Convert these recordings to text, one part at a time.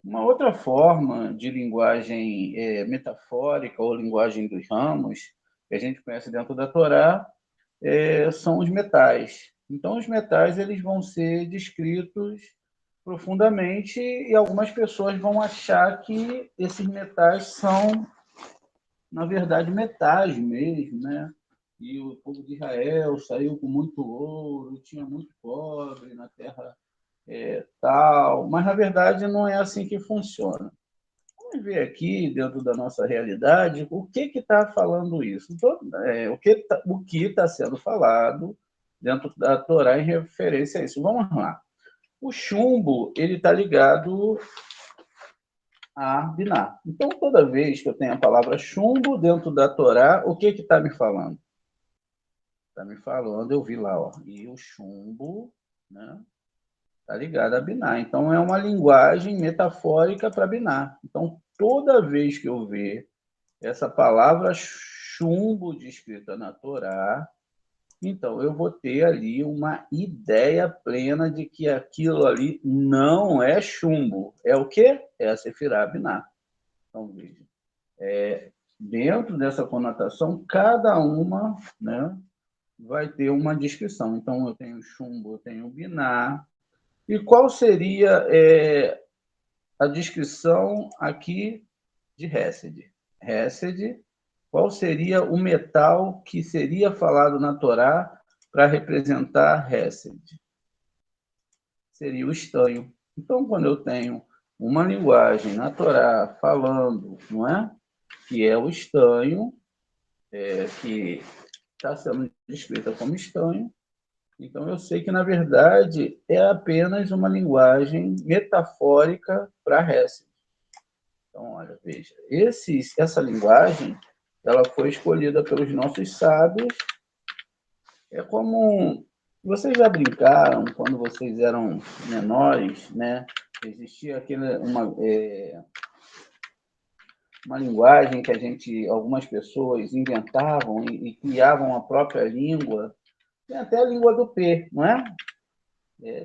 Uma outra forma de linguagem metafórica ou linguagem dos ramos que a gente conhece dentro da Torá são os metais. Então, os metais eles vão ser descritos profundamente e algumas pessoas vão achar que esses metais são, na verdade, metais mesmo, né? E o povo de Israel saiu com muito ouro, tinha muito cobre na terra tal, mas na verdade não é assim que funciona. Vamos ver aqui, dentro da nossa realidade, o que está falando isso. O que está sendo falado dentro da Torá em referência a isso. Vamos lá. O chumbo ele está ligado a Biná. Então, toda vez que eu tenho a palavra chumbo dentro da Torá, o que está me falando? Está me falando, eu vi lá, ó, e o chumbo, né? Está ligado a Biná. Então, é uma linguagem metafórica para Biná. Então, toda vez que eu ver essa palavra chumbo descrita na Torá, então eu vou ter ali uma ideia plena de que aquilo ali não é chumbo. É o quê? É a Sefirá Biná. Então, veja. Dentro dessa conotação, cada uma, né, vai ter uma descrição. Então, eu tenho chumbo, eu tenho Biná. E qual seria a descrição aqui de Hesed? Hesed, qual seria o metal que seria falado na Torá para representar Hesed? Seria o estanho. Então, quando eu tenho uma linguagem na Torá falando, não é? Que é o estanho, que está sendo descrita como estanho, então eu sei que, na verdade, é apenas uma linguagem metafórica para Hesed. Então, olha, veja, essa linguagem ela foi escolhida pelos nossos sábios. É como vocês já brincaram quando vocês eram menores, né? Existia uma linguagem que algumas pessoas inventavam e criavam a própria língua. Tem até a língua do P, não é?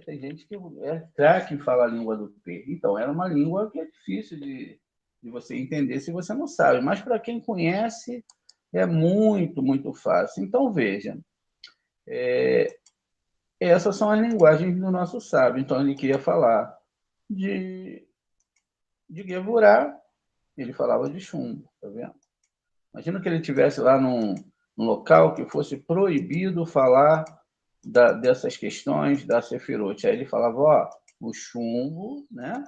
Tem gente que é craque em falar a língua do P. Então, era uma língua que é difícil de você entender se você não sabe. Mas, para quem conhece, é muito, muito fácil. Então, veja, essas são as linguagens do nosso sábio. Então, ele queria falar de Gevurah, ele falava de chumbo, tá vendo? Imagina que ele estivesse lá num local que fosse proibido falar dessas questões da Sefirot. Aí ele falava, ó, o chumbo, né?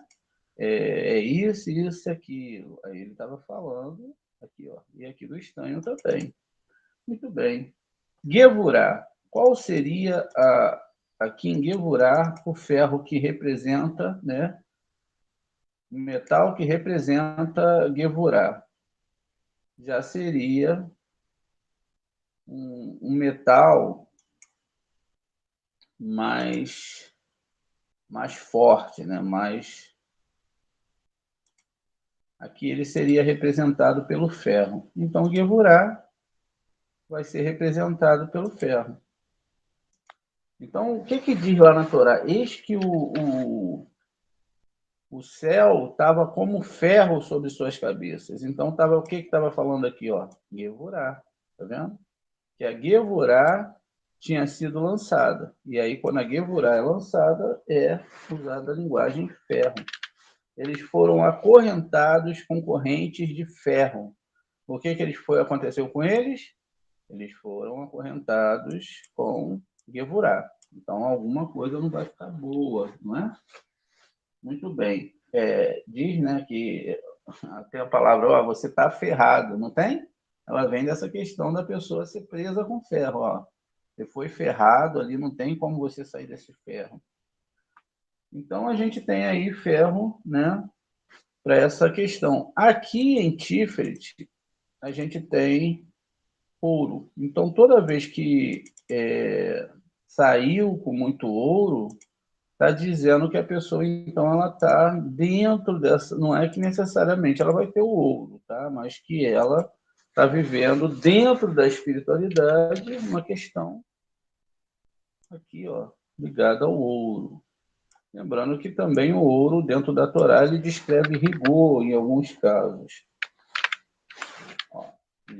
Isso, isso, aquilo. Aí ele estava falando aqui, ó, e aqui do estanho também. Muito bem. Gevurah. Qual seria aqui em Gevurah o ferro que representa, né? O metal que representa Gevurah? Já seria um metal mais forte, né? Aqui ele seria representado pelo ferro. Então, Gevurah vai ser representado pelo ferro. Então, o que diz lá na Torá? Eis que o céu estava como ferro sobre suas cabeças. Então, o que estava falando aqui? Ó? Gevurah. Tá vendo? Que a Gevurah tinha sido lançada. E aí, quando a Gevurah é lançada, é usada a linguagem ferro. Eles foram acorrentados com correntes de ferro. O que aconteceu com eles? Eles foram acorrentados com Gevurah. Então, alguma coisa não vai ficar boa, não é? Muito bem. Diz, né, que tem a palavra, ó, você está ferrado, não tem? Ela vem dessa questão da pessoa ser presa com ferro. Ó. Você foi ferrado ali, não tem como você sair desse ferro. Então, a gente tem aí ferro, né, para essa questão. Aqui em Tiferet, a gente tem ouro. Então, toda vez que saiu com muito ouro, está dizendo que a pessoa, então, ela está dentro dessa... Não é que necessariamente ela vai ter o ouro, tá? Mas que ela está vivendo dentro da espiritualidade uma questão aqui, ó, ligada ao ouro. Lembrando que também o ouro, dentro da Torá, ele descreve rigor em alguns casos. Ó,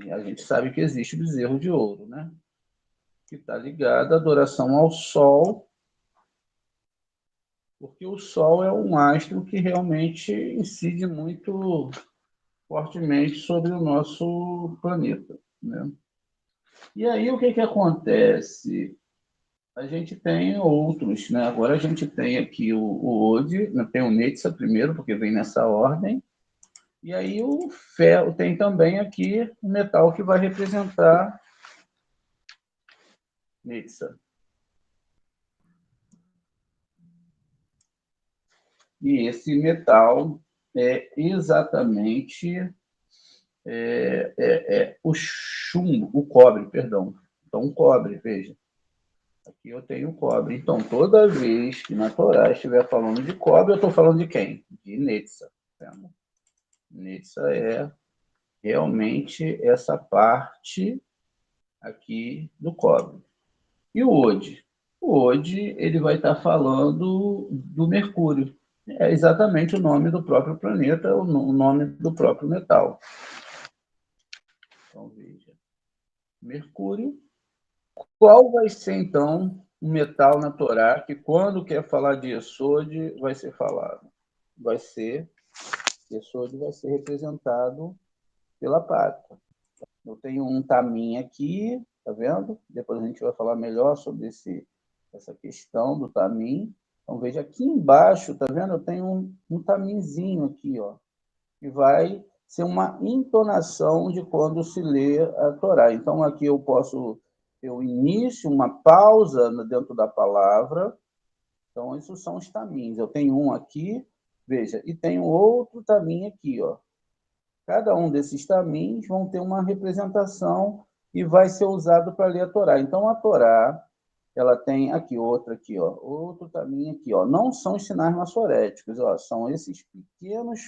e a gente sabe que existe o bezerro de ouro, né? Que está ligado à adoração ao sol, porque o sol é um astro que realmente incide muito fortemente sobre o nosso planeta, né? E aí o que que acontece? A gente tem outros, né? Agora a gente tem aqui o Ode, né? Tem o Netza primeiro, porque vem nessa ordem, e aí o ferro tem também aqui o metal que vai representar Netza. E esse metal é exatamente o chumbo, o cobre, perdão. Então, o cobre, veja. Aqui eu tenho cobre. Então, toda vez que na Torá estiver falando de cobre, eu estou falando de quem? De Netza. Netza é realmente essa parte aqui do cobre. E o Ode? O Ode, ele vai estar falando do Mercúrio. É exatamente o nome do próprio planeta, o nome do próprio metal. Então, veja. Mercúrio. Qual vai ser, então, o metal na Torá que, quando quer falar de Yesod, vai ser falado? Yesod vai ser representado pela prata. Eu tenho um tamin aqui, tá vendo? Depois a gente vai falar melhor sobre essa questão do tamin. Então, veja aqui embaixo, tá vendo? Eu tenho um taminzinho aqui, ó, que vai ser uma entonação de quando se lê a Torá. Então, aqui eu posso ter o início, uma pausa dentro da palavra. Então, isso são os tamins. Eu tenho um aqui, veja, e tenho outro tamin aqui, ó. Cada um desses tamins vão ter uma representação e vai ser usado para ler a Torá. Então, a Torá, ela tem aqui, outra aqui, ó, outro tamin aqui, ó. Não são os sinais maçoréticos, ó, são esses pequenos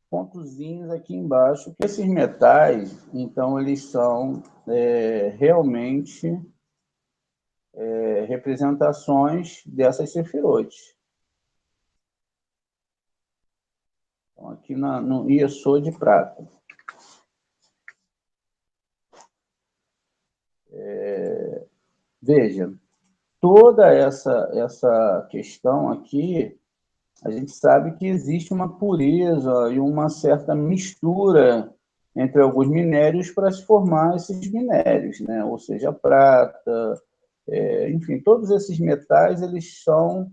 pontozinhos aqui embaixo. Esses metais, então, eles são realmente representações dessas sefirotes. Então, aqui no Iessô de prata. Veja, toda essa questão aqui, a gente sabe que existe uma pureza e uma certa mistura entre alguns minérios para se formar esses minérios, né? Ou seja, a prata, enfim, todos esses metais, eles são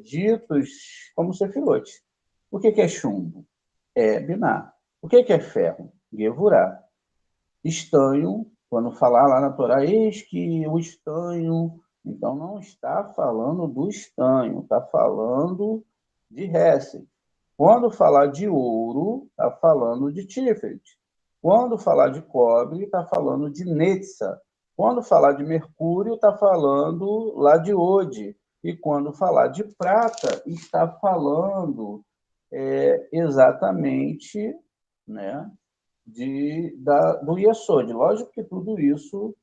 ditos como sefirotes. O que é chumbo? É biná. O que é ferro? Gevurá. Estanho, quando falar lá na Torá, eis que o estanho, então não está falando do estanho, está falando de Hesed. Quando falar de ouro, está falando de Tiferet. Quando falar de cobre, está falando de Netza. Quando falar de mercúrio, está falando lá de Ode. E quando falar de prata, está falando exatamente, né, do Yesod. Lógico que tudo isso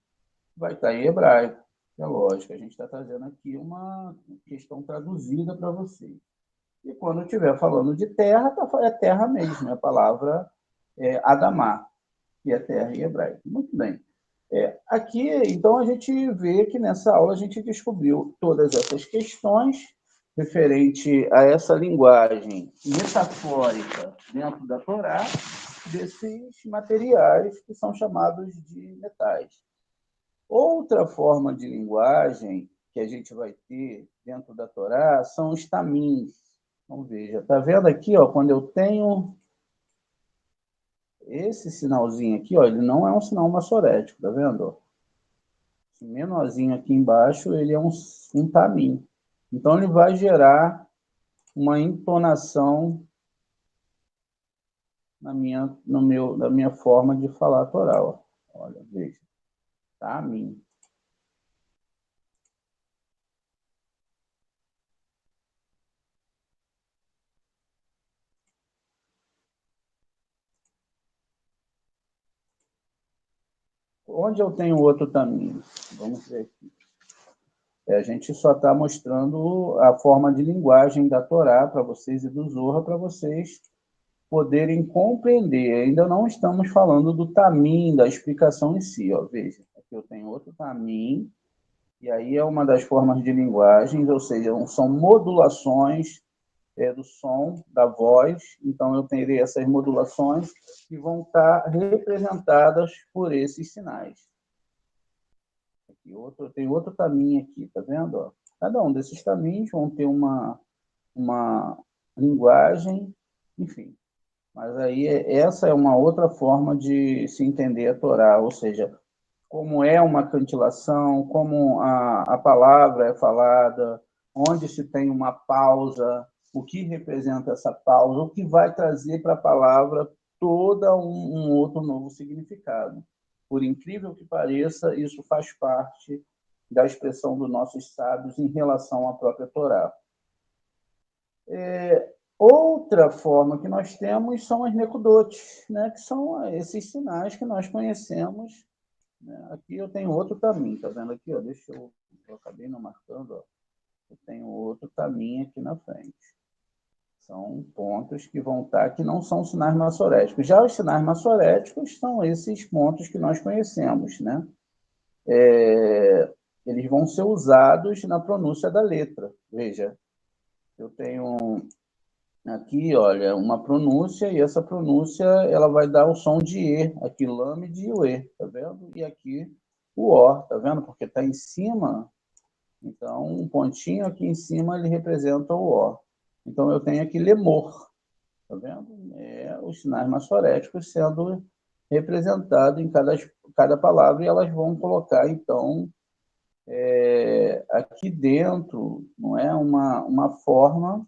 vai estar em hebraico. É lógico, a gente está trazendo aqui uma questão traduzida para vocês. E quando estiver falando de terra, é terra mesmo, é a palavra Adamá, que é terra em hebraico. Muito bem. Aqui, então, a gente vê que nessa aula a gente descobriu todas essas questões referente a essa linguagem metafórica dentro da Torá, desses materiais que são chamados de metais. Outra forma de linguagem que a gente vai ter dentro da Torá são os tamins. Então, veja, está vendo aqui, ó, quando eu tenho esse sinalzinho aqui, ó, ele não é um sinal maçorético, tá vendo? Esse menorzinho aqui embaixo, ele é um tamin. Então, ele vai gerar uma entonação na minha forma de falar a Torá. Ó. Olha, veja. Tamin. Onde eu tenho outro tamin? Vamos ver aqui. A gente só está mostrando a forma de linguagem da Torá para vocês e do Zohar para vocês poderem compreender. Ainda não estamos falando do tamim, da explicação em si. Ó. Veja, aqui eu tenho outro tamim, e aí é uma das formas de linguagens, ou seja, são modulações do som, da voz. Então, eu terei essas modulações que vão estar representadas por esses sinais. Aqui tem outro caminho aqui, tá vendo? Ó? Cada um desses caminhos vão ter uma linguagem, enfim. Mas aí essa é uma outra forma de se entender a Torá, ou seja, como é uma cantilação, como a palavra é falada, onde se tem uma pausa, o que representa essa pausa, o que vai trazer para a palavra todo um outro novo significado. Por incrível que pareça, isso faz parte da expressão dos nossos sábios em relação à própria Torá. Outra forma que nós temos são as necudotes, né? Que são esses sinais que nós conhecemos. Né? Aqui eu tenho outro caminho, tá vendo aqui? Ó? Eu acabei não marcando, ó. Eu tenho outro caminho aqui na frente. São pontos que vão estar, que não são sinais maçoréticos. Já os sinais maçoréticos são esses pontos que nós conhecemos, né? Eles vão ser usados na pronúncia da letra. Veja, eu tenho aqui, olha, uma pronúncia, e essa pronúncia ela vai dar o som de E, aqui lâmide e o E, tá vendo? E aqui o O, tá vendo? Porque está em cima, então um pontinho aqui em cima ele representa o O. Então eu tenho aqui lemor, tá vendo? Os sinais maçoréticos sendo representados em cada palavra, e elas vão colocar, então, aqui dentro, não é uma forma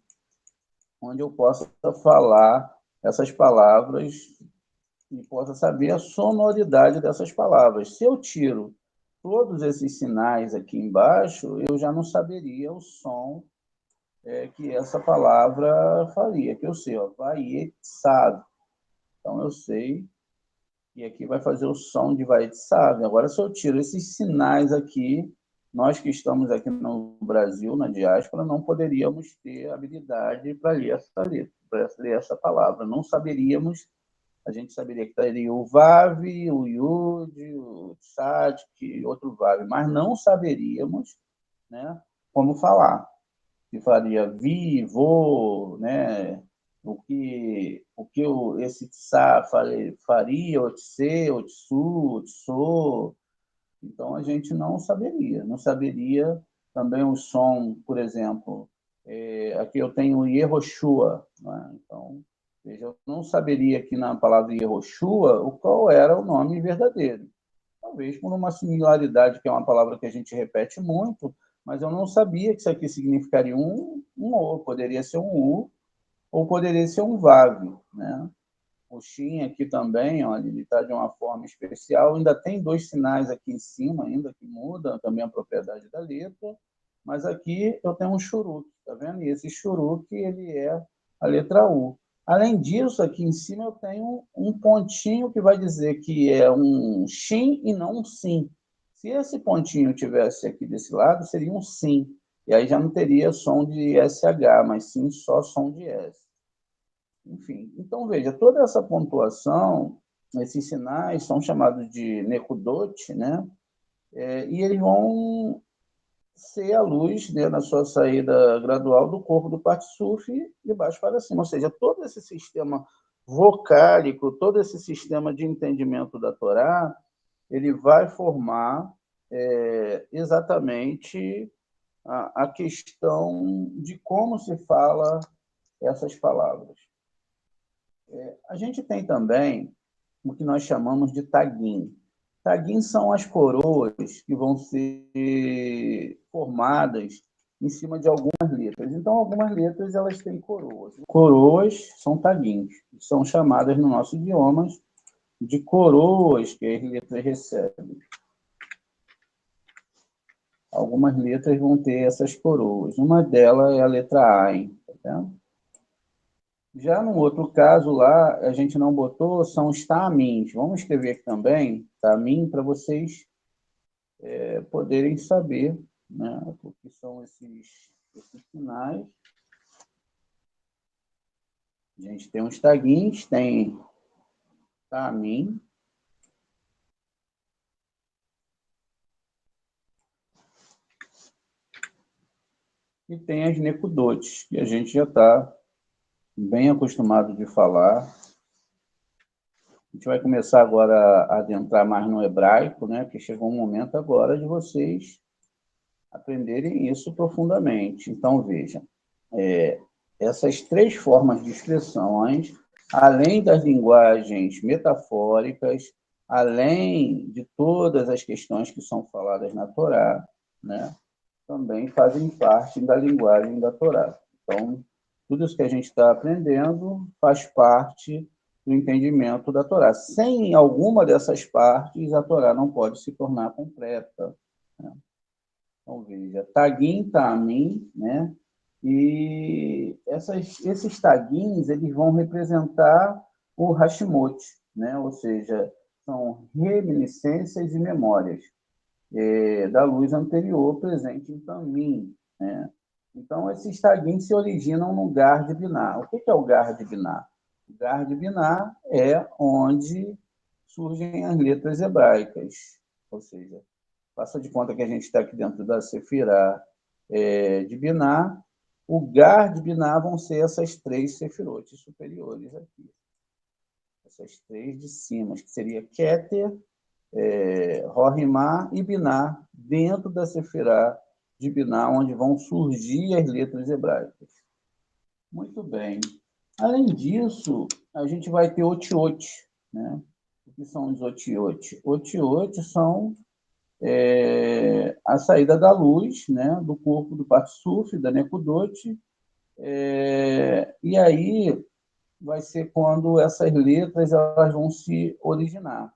onde eu possa falar essas palavras e possa saber a sonoridade dessas palavras. Se eu tiro todos esses sinais aqui embaixo, eu já não saberia o som que essa palavra faria, que eu sei, ó, vai, sabe. Então, eu sei que aqui vai fazer o som de vai, sabe. Agora, se eu tiro esses sinais aqui, nós que estamos aqui no Brasil, na diáspora, não poderíamos ter habilidade para ler essa letra, para ler essa palavra. Não saberíamos, a gente saberia que teria o Vav, o Yud, o Tzadik, outro Vav, mas não saberíamos, né, como falar. Que faria vi, vou, né, esse Tsa faria, Otse, Otsu, Otso. Então, a gente não saberia também o som, por exemplo, aqui eu tenho Yehoshua, né? Então, veja, eu não saberia aqui na palavra Yehoshua qual era o nome verdadeiro. Talvez por uma similaridade, que é uma palavra que a gente repete muito, mas eu não sabia que isso aqui significaria um O, poderia ser um U, ou poderia ser um Vav, né? O Shin aqui também, olha, ele está de uma forma especial. Ainda tem dois sinais aqui em cima, ainda que muda também a propriedade da letra. Mas aqui eu tenho um Shuruk, tá vendo? E esse Shuruk, ele é a letra U. Além disso, aqui em cima eu tenho um pontinho que vai dizer que é um Shin e não um Sim. Se esse pontinho tivesse aqui desse lado, seria um Sim. E aí já não teria som de SH, mas sim só som de S. Enfim, então veja, toda essa pontuação, esses sinais são chamados de Nekudot, né? E eles vão ser a luz, né, na sua saída gradual do corpo do Patsuf de baixo para cima. Ou seja, todo esse sistema vocálico, todo esse sistema de entendimento da Torá, ele vai formar exatamente a questão de como se fala essas palavras. A gente tem também o que nós chamamos de taguim. Taguim são as coroas que vão ser formadas em cima de algumas letras. Então, algumas letras elas têm coroas. Coroas são taguins, são chamadas no nosso idioma de coroas que as letras recebem. Algumas letras vão ter essas coroas. Uma delas é a letra Ain, tá vendo? Já no outro caso lá, a gente não botou, são os tamins. Vamos escrever aqui também, tamin, para vocês poderem saber né? O que são esses sinais. A gente tem os taguinhos, tem tamin, e tem as necudotes, que a gente já está bem acostumado de falar. A gente vai começar agora a adentrar mais no hebraico, né? Porque chegou um momento agora de vocês aprenderem isso profundamente. Então, vejam, essas três formas de expressões, além das linguagens metafóricas, além de todas as questões que são faladas na Torá, né? Também fazem parte da linguagem da Torá. Então, tudo isso que a gente está aprendendo faz parte do entendimento da Torá. Sem alguma dessas partes, a Torá não pode se tornar completa, né? Então, veja, Tagim, Tamim, né? E esses taguins, eles vão representar o Hashimot, né? Ou seja, são reminiscências e memórias da luz anterior presente em Tamim, né? Então, esses taguins se originam no Gar de Biná. O que é o Gar de Biná? O Gar de Biná é onde surgem as letras hebraicas, ou seja, faça de conta que a gente está aqui dentro da Sefirá de Biná. O Gar de Biná vão ser essas três sefirotes superiores aqui. Essas três de cima, que seria Keter, Rohimá e Biná, dentro da Sefirá de Biná, onde vão surgir as letras hebraicas. Muito bem. Além disso, a gente vai ter otiote, né? O que são os otiote? Otiote são a saída da luz, né, do corpo do Patsuf, da Nekudote, e aí vai ser quando essas letras elas vão se originar.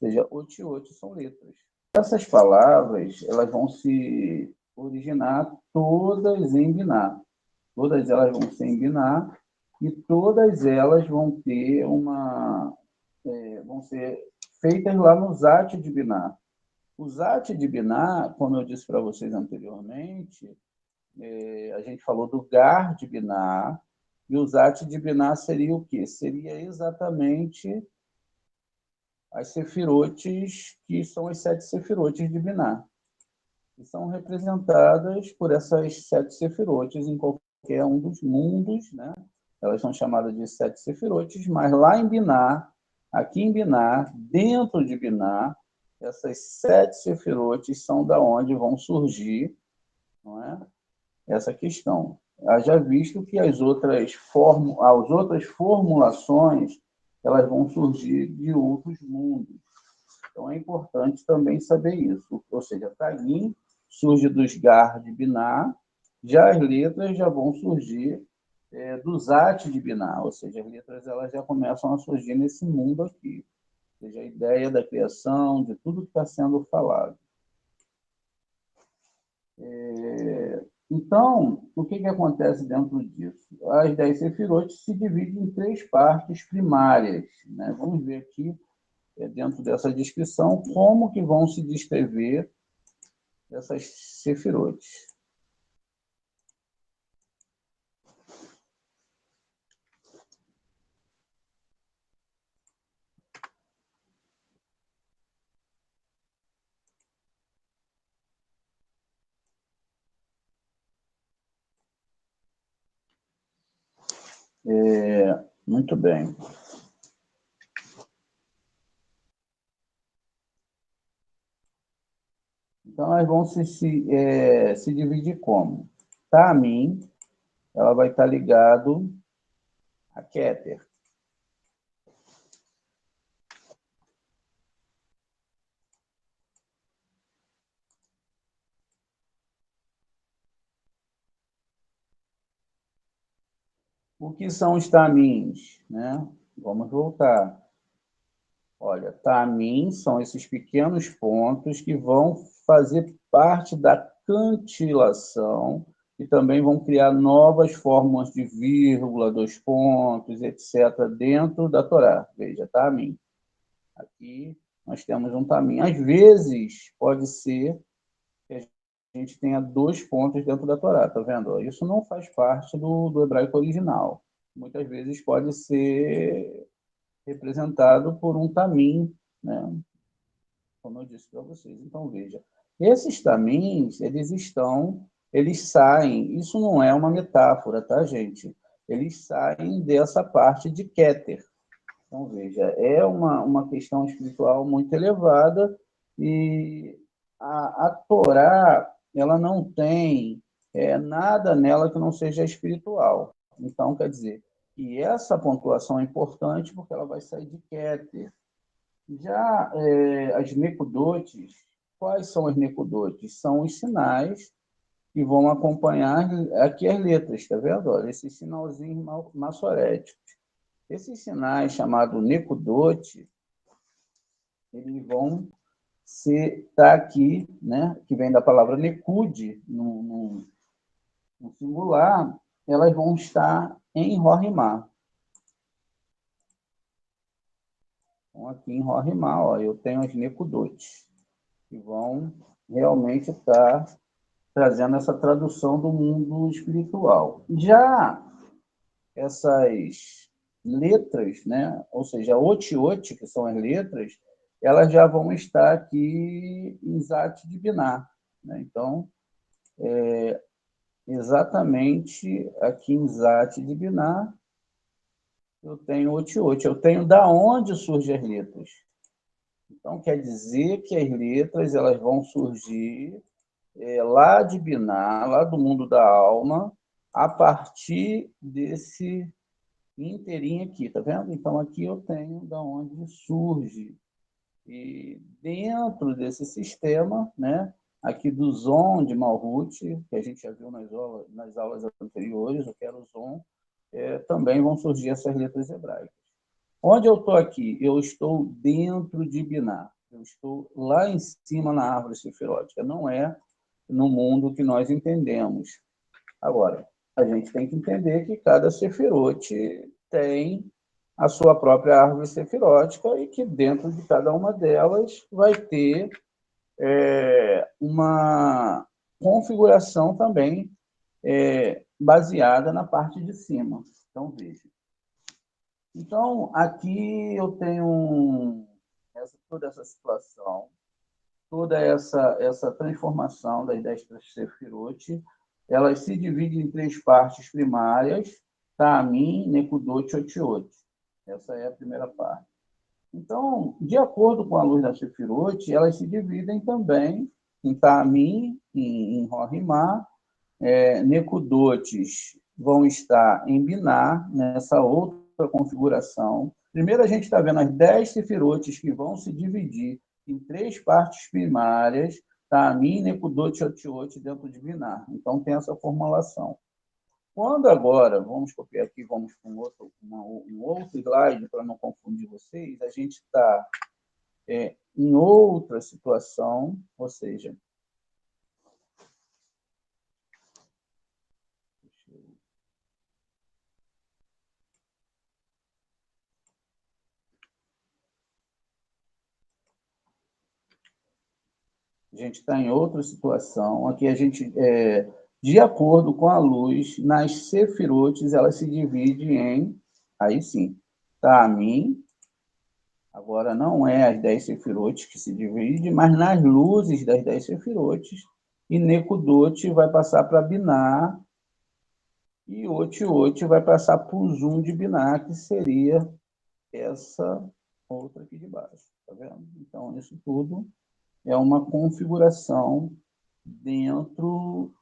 Ou seja, otiote são letras. Essas palavras elas vão se originar todas em Biná. Todas elas vão ser em Biná e todas elas vão ter vão ser feitas lá no Zat de Biná. O Zat de Biná, como eu disse para vocês anteriormente, a gente falou do Gar de Biná, e o Zat de Biná seria o quê? Seria exatamente as sefirotes, que são as 7 sefirotes de Biná, que são representadas por essas 7 sefirotes em qualquer um dos mundos, né? Elas são chamadas de 7 sefirotes, mas lá em Biná, aqui em Biná, dentro de Biná, essas 7 sefirotes são da onde vão surgir, não é? Essa questão. Haja visto que as outras formulações elas vão surgir de outros mundos. Então, é importante também saber isso. Ou seja, Tagim surge dos Gar de Biná, já as letras já vão surgir do Zat de Biná, ou seja, as letras elas já começam a surgir nesse mundo aqui. Ou seja, a ideia da criação, de tudo que está sendo falado. Então, o que acontece dentro disso? As 10 sefirotes se dividem em 3 partes primárias, né? Vamos ver aqui, dentro dessa descrição, como que vão se descrever essas sefirotes. Muito bem. Então, elas vão se dividir como? Tamim, ela vai estar ligado a Keter. O que são os tamins, né? Vamos voltar. Olha, tamin são esses pequenos pontos que vão fazer parte da cantilação e também vão criar novas formas de vírgula, dois pontos, etc., dentro da Torá. Veja, tamin. Aqui nós temos um tamin. Às vezes, pode ser gente tenha 2 pontos dentro da Torá, tá vendo? Isso não faz parte do hebraico original. Muitas vezes pode ser representado por um tamim, né? Como eu disse para vocês. Então, veja, esses tamins, eles saem, isso não é uma metáfora, tá, gente? Eles saem dessa parte de Keter. Então, veja, é uma questão espiritual muito elevada e a Torá, ela não tem nada nela que não seja espiritual. Então, quer dizer, e essa pontuação é importante porque ela vai sair de Keter. Já as necudotes, quais são as necudotes? São os sinais que vão acompanhar aqui as letras, está vendo? Olha, esses sinalzinhos maçoréticos. Esses sinais chamados necudote, eles vão estar aqui, né, que vem da palavra necude, no singular, elas vão estar em Rorimá. Então, aqui em Rorimá, ó, eu tenho as necudotes, que vão realmente estar trazendo essa tradução do mundo espiritual. Já essas letras, né? Ou seja, otiote, que são as letras, elas já vão estar aqui em Zat de Binar. Né? Então, exatamente aqui em Zat de Binar, eu tenho otiote. Eu tenho da onde surgem as letras. Então, quer dizer que as letras elas vão surgir lá de Binar, lá do mundo da alma, a partir desse inteirinho aqui, tá vendo? Então, aqui eu tenho da onde surge. E dentro desse sistema, né, aqui do Zon de Malhut, que a gente já viu nas aulas anteriores, eu quero Zon, também vão surgir essas letras hebraicas. Onde eu estou aqui? Eu estou dentro de Biná. Eu estou lá em cima na árvore sefirótica. Não é no mundo que nós entendemos. Agora, a gente tem que entender que cada sefirote tem a sua própria árvore sefirótica e que dentro de cada uma delas vai ter uma configuração também baseada na parte de cima. Então, veja. Então, aqui eu tenho toda essa situação, toda essa transformação das 10 Sefirot, elas se dividem em 3 partes primárias, Ta'amim, Nekudot e Otiot. Essa é a primeira parte. Então, de acordo com a luz da Sefirot, elas se dividem também em Ta'amim, em Rorimá, Nekudotes vão estar em Binar, nessa outra configuração. Primeiro, a gente está vendo as 10 sefirotes que vão se dividir em 3 partes primárias, Ta'amim, Nekudot e Otiot dentro de Binar. Então, tem essa formulação. Quando agora, vamos copiar aqui, vamos para um outro slide, para não confundir vocês, a gente está em outra situação, ou seja, a gente está em outra situação. Aqui a gente, de acordo com a luz, nas sefirotes, ela se divide em, aí sim, Ta'amim, agora não é as 10 sefirotes que se divide, mas nas luzes das 10 sefirotes, e Nekudot vai passar para Binar, e Otiot vai passar para o Zum de Binar, que seria essa outra aqui de baixo. Tá vendo? Então, isso tudo é uma configuração dentro,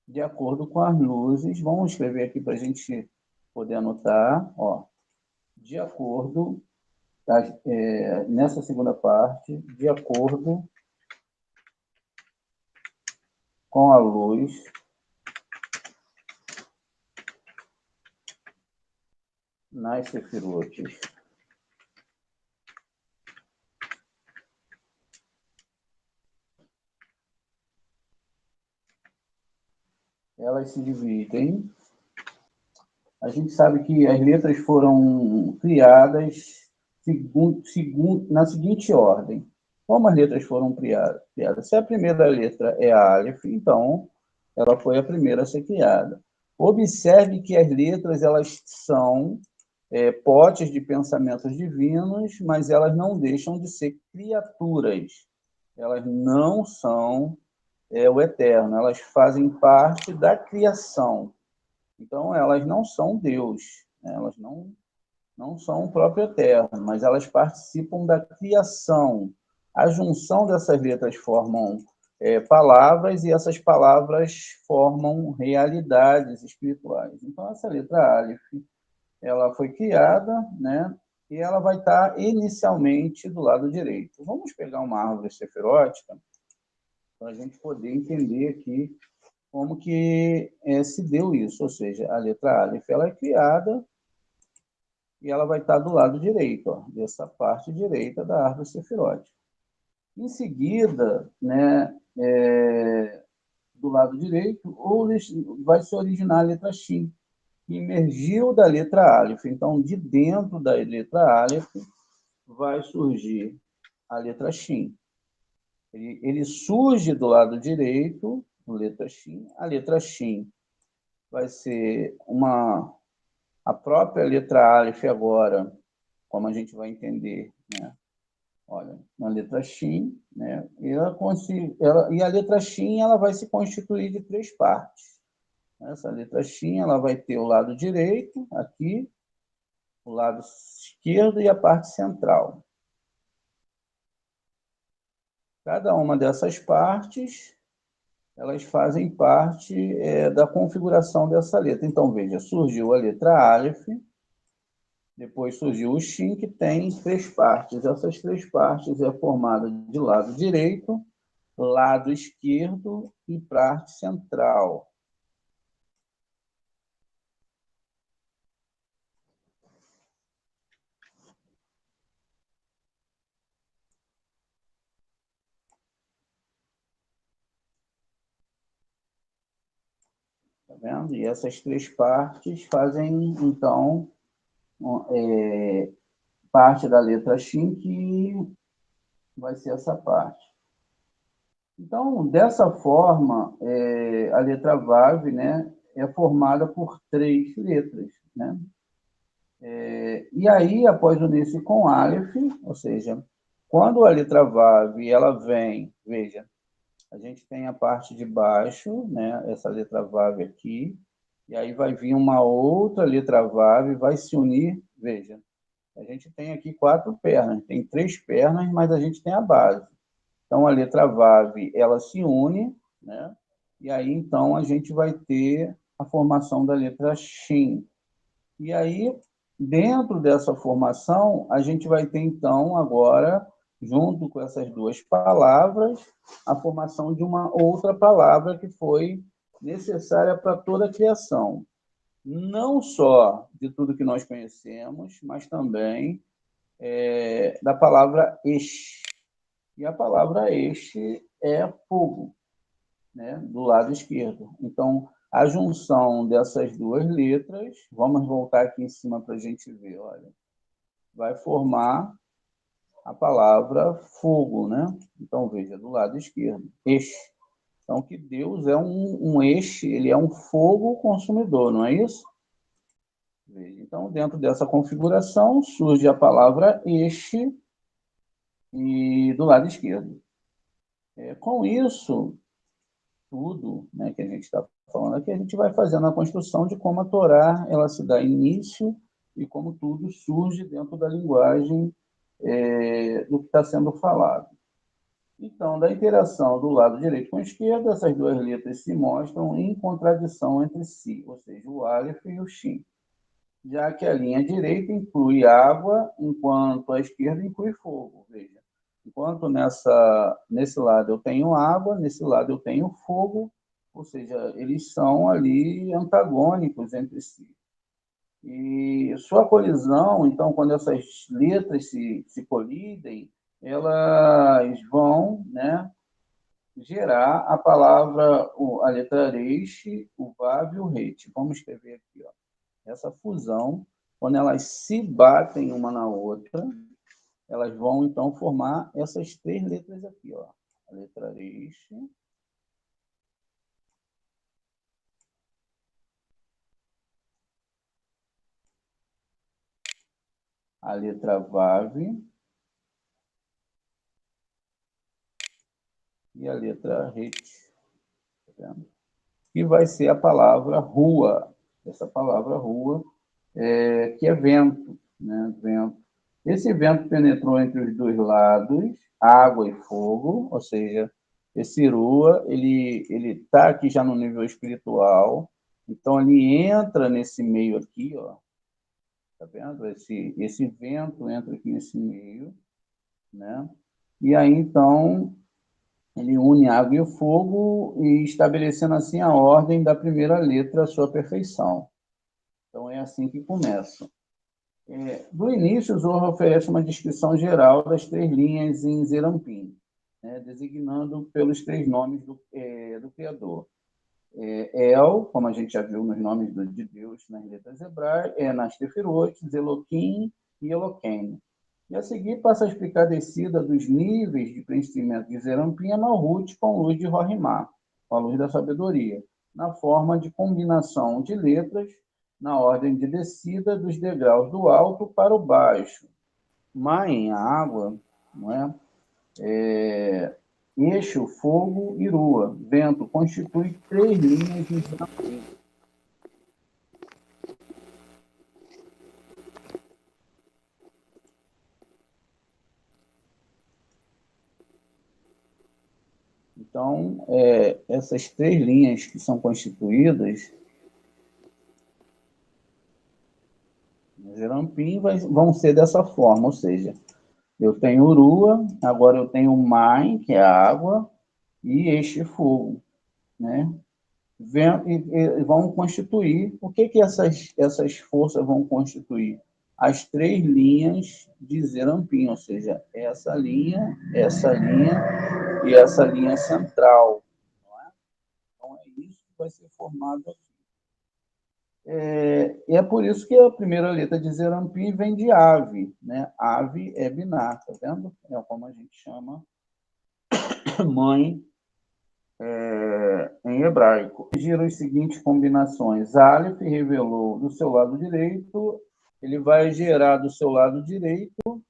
de acordo com as luzes. Vamos escrever aqui para a gente poder anotar. Ó, de acordo, nessa segunda parte, de acordo com a luz nas sefirotes. Elas se dividem. A gente sabe que as letras foram criadas na seguinte ordem. Como as letras foram criadas? Se a primeira letra é a Aleph, então ela foi a primeira a ser criada. Observe que as letras elas são potes de pensamentos divinos, mas elas não deixam de ser criaturas. Elas não são o eterno, elas fazem parte da criação. Então, elas não são Deus, né? Elas não são o próprio eterno, mas elas participam da criação. A junção dessas letras formam palavras e essas palavras formam realidades espirituais. Então, essa letra Aleph, ela foi criada, né? E ela vai estar inicialmente do lado direito. Vamos pegar uma árvore seferótica para a gente poder entender aqui como que se deu isso. Ou seja, a letra Aleph ela é criada e ela vai estar do lado direito, ó, dessa parte direita da árvore sefirótica. Em seguida, né, do lado direito, vai se originar a letra Shin, que emergiu da letra Aleph. Então, de dentro da letra Aleph, vai surgir a letra Shin. Ele surge do lado direito, letra Shin. A letra Shin vai ser a própria letra Aleph agora, como a gente vai entender, né? Olha, na letra Shin, né? E a letra Shin ela vai se constituir de 3 partes. Essa letra Shin ela vai ter o lado direito, aqui, o lado esquerdo e a parte central. Cada uma dessas partes, elas fazem parte da configuração dessa letra. Então, veja, surgiu a letra Aleph, depois surgiu o Shin, que tem 3 partes. Essas 3 partes é formada de lado direito, lado esquerdo e parte central. Tá vendo? E essas 3 partes fazem, então, parte da letra Shin, que vai ser essa parte. Então, dessa forma, a letra Vav, né, é formada por 3 letras, né? E aí, após unir-se com Aleph, ou seja, quando a letra Vav ela vem, veja, a gente tem a parte de baixo, né, essa letra Vav aqui, e aí vai vir uma outra letra Vav, vai se unir, veja, a gente tem aqui 4 pernas, tem 3 pernas, mas a gente tem a base. Então, a letra Vav, ela se une, né? E aí, então, a gente vai ter a formação da letra Shin. E aí, dentro dessa formação, a gente vai ter, então, agora, junto com essas 2 palavras, a formação de uma outra palavra que foi necessária para toda a criação. Não só de tudo que nós conhecemos, mas também da palavra Esh. E a palavra Esh é fogo, né, do lado esquerdo. Então, a junção dessas 2 letras, vamos voltar aqui em cima para a gente ver, olha, vai formar a palavra fogo, né? Então, veja, do lado esquerdo, Esh. Então, que Deus é um Esh, ele é um fogo consumidor, não é isso? Veja, então, dentro dessa configuração, surge a palavra Esh e do lado esquerdo. Com isso, tudo, né, que a gente está falando aqui, a gente vai fazendo a construção de como a Torá ela se dá início e como tudo surge dentro da linguagem do que está sendo falado. Então, da interação do lado direito com o esquerdo, essas 2 letras se mostram em contradição entre si, ou seja, o Aleph e o Shin, já que a linha direita inclui água, enquanto a esquerda inclui fogo. Veja, enquanto nesse lado eu tenho água, nesse lado eu tenho fogo, ou seja, eles são ali antagônicos entre si. E sua colisão, então, quando essas letras se colidem, elas vão, né, gerar a palavra, a letra Resh, o Vav e o Het. Vamos escrever aqui, ó. Essa fusão, quando elas se batem uma na outra, elas vão, então, formar essas 3 letras aqui, ó. A letra Resh, a letra Vav e a letra Het. Tá vendo? E vai ser a palavra rua. Essa palavra rua, que é vento, né? Vento. Esse vento penetrou entre os 2 lados, água e fogo, ou seja, esse rua, ele está aqui já no nível espiritual, então ele entra nesse meio aqui, ó. Tá vendo? Esse vento entra aqui nesse meio, né? E aí, então, ele une a água e o fogo, e estabelecendo assim a ordem da primeira letra à sua perfeição. Então, é assim que começa. Do início, o Zohar oferece uma descrição geral das 3 linhas em Zerampim, né, designando pelos 3 nomes do Criador. El, como a gente já viu nos nomes de Deus nas letras hebraicas, nas Tefirot, Eloquim e Eloquém. E a seguir passa a explicar a descida dos níveis de preenchimento de Zerampim a Malhut com luz de Rohimá, com a luz da sabedoria, na forma de combinação de letras, na ordem de descida dos degraus do alto para o baixo. Maim, a água, não é? Eixo, fogo e rua. Vento constitui 3 linhas de Zerampim. Então, essas 3 linhas que são constituídas no Zerampim vão ser dessa forma, ou seja, eu tenho Urua, agora eu tenho Mai, que é a água, e este fogo, né? E vão constituir, o que essas forças vão constituir? As 3 linhas de Zerampim, ou seja, essa linha e essa linha central. Não é? Então, é isso que vai ser formado aqui. E é por isso que a primeira letra de Zerampim vem de ave, né? Ave é binar, tá vendo? É como a gente chama mãe em hebraico. Gira as seguintes combinações. Aleph revelou do seu lado direito, ele vai gerar do seu lado direito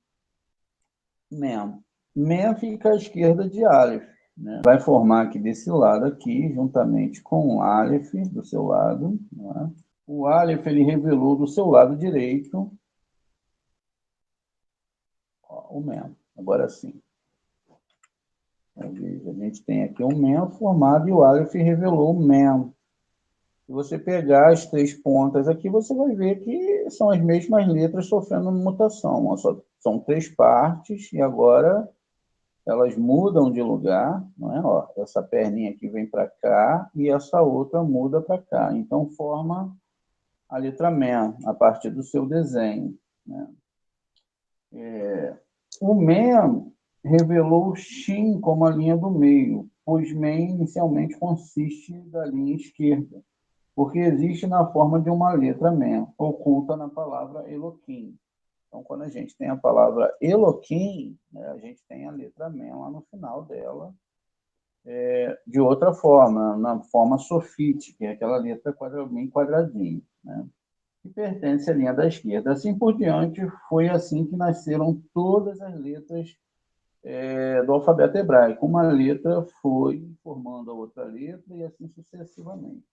Mem. Mem fica à esquerda de Aleph, né? Vai formar aqui desse lado aqui, juntamente com o Aleph do seu lado, né? O Aleph ele revelou do seu lado direito o Mem. Agora sim. A gente tem aqui um Mem formado e o Aleph revelou o Mem. Se você pegar as 3 pontas aqui, você vai ver que são as mesmas letras sofrendo mutação. São 3 partes e agora elas mudam de lugar, não é? Ó, essa perninha aqui vem para cá e essa outra muda para cá. Então, forma a letra Men, a partir do seu desenho, né? O Men revelou o Shin como a linha do meio, pois Men inicialmente consiste da linha esquerda, porque existe na forma de uma letra Men, oculta na palavra Eloquim. Então, quando a gente tem a palavra Eloquim, né, a gente tem a letra Men lá no final dela, de outra forma, na forma sofite, que é aquela letra bem quadradinha, né, que pertence à linha da esquerda. Assim por diante, foi assim que nasceram todas as letras do alfabeto hebraico. Uma letra foi formando a outra letra e assim sucessivamente.